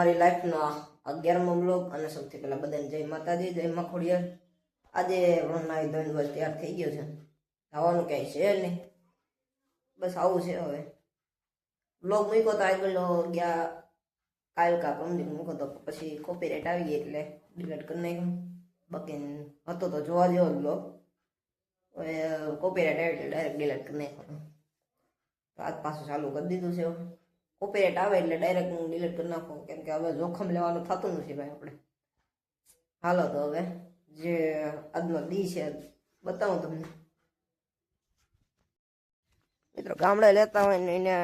મારી લાઈફનો 11મો બ્લોગ અને સૌથી પહેલા બધાને જય માતાજી જય માં ખોડિયાર। આજે નાઈ ધોઈને બસ તૈયાર થઈ ગયો છે, આવવાનું ક્યાંય છે નહીં, બસ આવું છે। હવે બ્લોગ મૂક્યો તો આગળ ગયા કાલ કા પરમદિન મૂક્યો તો પછી કોપીરાઇટ આવી ગઈ એટલે ડિલીટ કરી નાખ્યો। બાકી હતો તો જોવા જેવો બ્લોગ, હવે કોપીરાઇટ આવી એટલે ડાયરેક્ટ ડિલીટ કરી નાખ્યો। તો આજ પાછું ચાલુ કરી દીધું છે। કોપીરાઇટ આવે એટલે ડાયરેક્ટ હું ડિલીટ કરી નાખું, કેમ કે હવે જોખમ લેવાનું થતું નથી ભાઈ આપણે। હાલો તો હવે જે આજનો દી છે બતાવું તમને। મિત્રો ગામડે લેતા હોય ને એને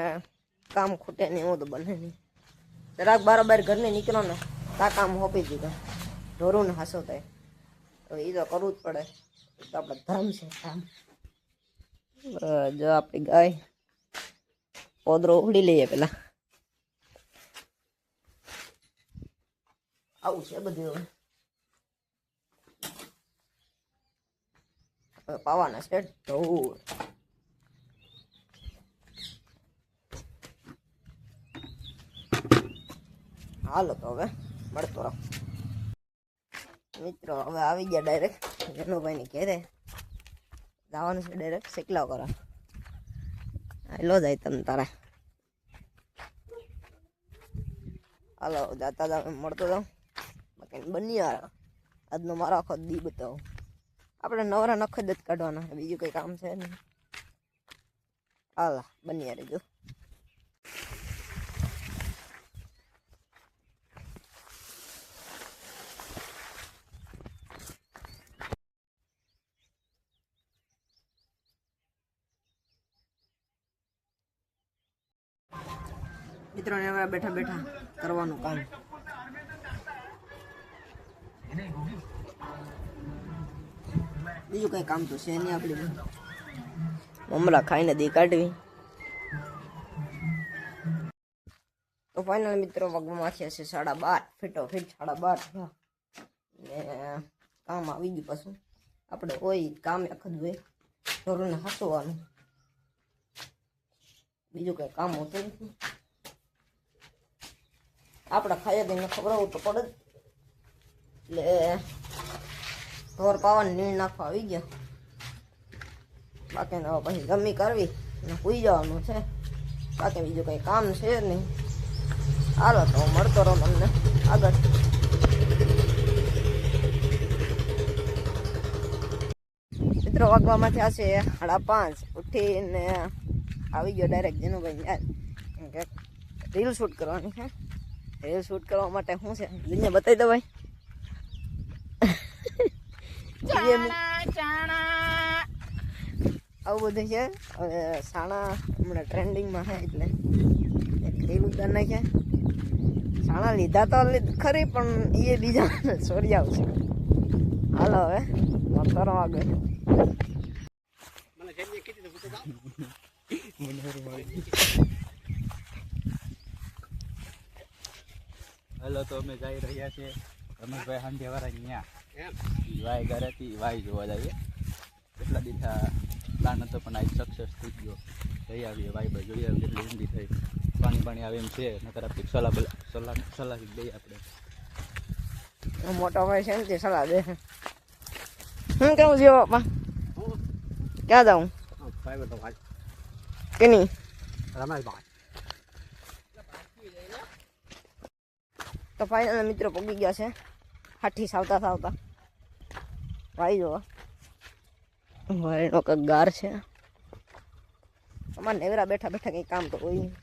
કામ ખૂટે નહીં, એવું તો બને નહીં। જરાક બારોબાર ઘરને નીકળો ને તા કામ હોપી દીધા, ઢોરું ને હાસો થાય તો એ તો કરવું જ પડે, તો આપણે ધર્મ છે કામ। જો આપણી ગાય પોદરો ઉડી લઈએ પેલા, આવું છે બધું। હવે પાવાના છે ઢોર, હાલો તો હવે મળતો રહો મિત્રો। હવે આવી ગયા ડાયરેક્ટ જનુભાઈ ની ઘેરે, જવાનું છે ડાયરેક્ટ શેકલા કરવા। લો જાય તમે તારા, હાલો જાતા જાવ મળતો જાઉં। બાકી બની આજનો મારો આખો દી બતાવો, આપણે નવરા નખ જ કાઢવાના, બીજું કઈ કામ છે નહીં। હાલા બની રહેજો। મિત્રોને હવે બેઠા બેઠા કરવાનું કામ, બીજું કઈ કામ તો છે નહીં આપણે, મમરા ખાઈને દી કાઢવી। તો ફાઇનલ મિત્રો વાગવામાં છે 12:30, ફિટોફિટ 12:30 ને કામ આવી ગયું। પાછું આપણે હોય કામ એક જ હોય, ઢોરોને હાંસવાનું, બીજું કઈ કામ હોતું નથી। આપણે ખાઈ દઈને ખબર તો પડે જ, એટલે ઢોર પાવાની નીણ નાખવા આવી ગયા। બાકી પછી ગમી કરવી અને સૂઈ જવાનું છે, બાકી બીજું કઈ કામ છે નહીં। હાલો તો મળતો રહો તમને આગળ। મિત્રો વાગવામાં થયા છે 5:30, ઉઠીને આવી ગયો ડાયરેક્ટ જનુભાઈ રીલ શૂટ કરવાની છે। રીલ શૂટ કરવા માટે શું છે બીજને બતાવી દો ભાઈ। આવું બધું છે। હવે સાણા હમણાં ટ્રેન્ડિંગમાં છે એટલે એક રીલ ઉતાર નાખ્યા। સાણા લીધા તો ખરી પણ એ બીજા છોડી આવશે। હાલો હવે કરો આગળ। હલો તો અમે જઈ રહ્યા છીએ રમેશભાઈ હાંધેવાળા ત્યાં વાય ઘરેથી વાય જોવા જઈએ। કેટલા દીઠા પ્લાન હતો પણ આજ સક્સેસ થઈ ગયો, જઈ આવીએ વાય ભાઈ જોઈ આવીએ કેટલી ઊંડી થઈ, પાણી આવે એમ છે, નકર આપણી સલાહ દઈએ આપણે। મોટો ભાઈ છે ને તે સલાહ દે। હું કેવું છે બાપા, ક્યાં જાઉં કે નહીં રમેશભાઈ? તો ફાઇનલ મિત્રો પગી ગયા છે હાથી સાવતા સાવતા ભાઈ જોવા વાયનો કંઈક ગાર છે। અમારે નેવરા બેઠા બેઠા કંઈ કામ તો હોય નહીં।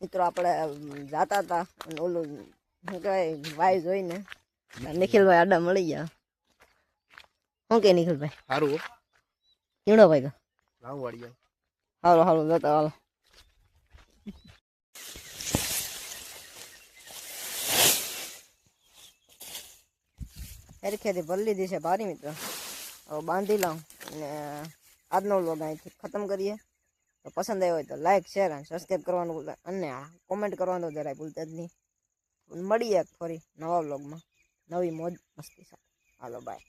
મિત્રો આપણે જાતા હતા અને ઓલું શું કહેવાય વાય જોઈને નિખિલભાઈ આડા મળી ગયા। શું કે નિખિલભાઈ? સારું કેવડો ભાઈ લાવ વાળી હાલો હાલો જતા હાલો। હેરખેથી ભરી લીધી છે ભારી મિત્રો. હવે બાંધી લઉં અને આજનો વ્લોગ અહીંથી ખતમ કરીએ. તો પસંદ આવ્યો હોય તો લાઈક શેર અને સબસ્ક્રાઈબ કરવાનું ભૂલતા અને કોમેન્ટ કરવાનું તો જરાય ભૂલતા જ નહીં. મળીએ ફરી નવા વ્લોગમાં નવી મોજ મસ્તી સાથે. હાલો બાય.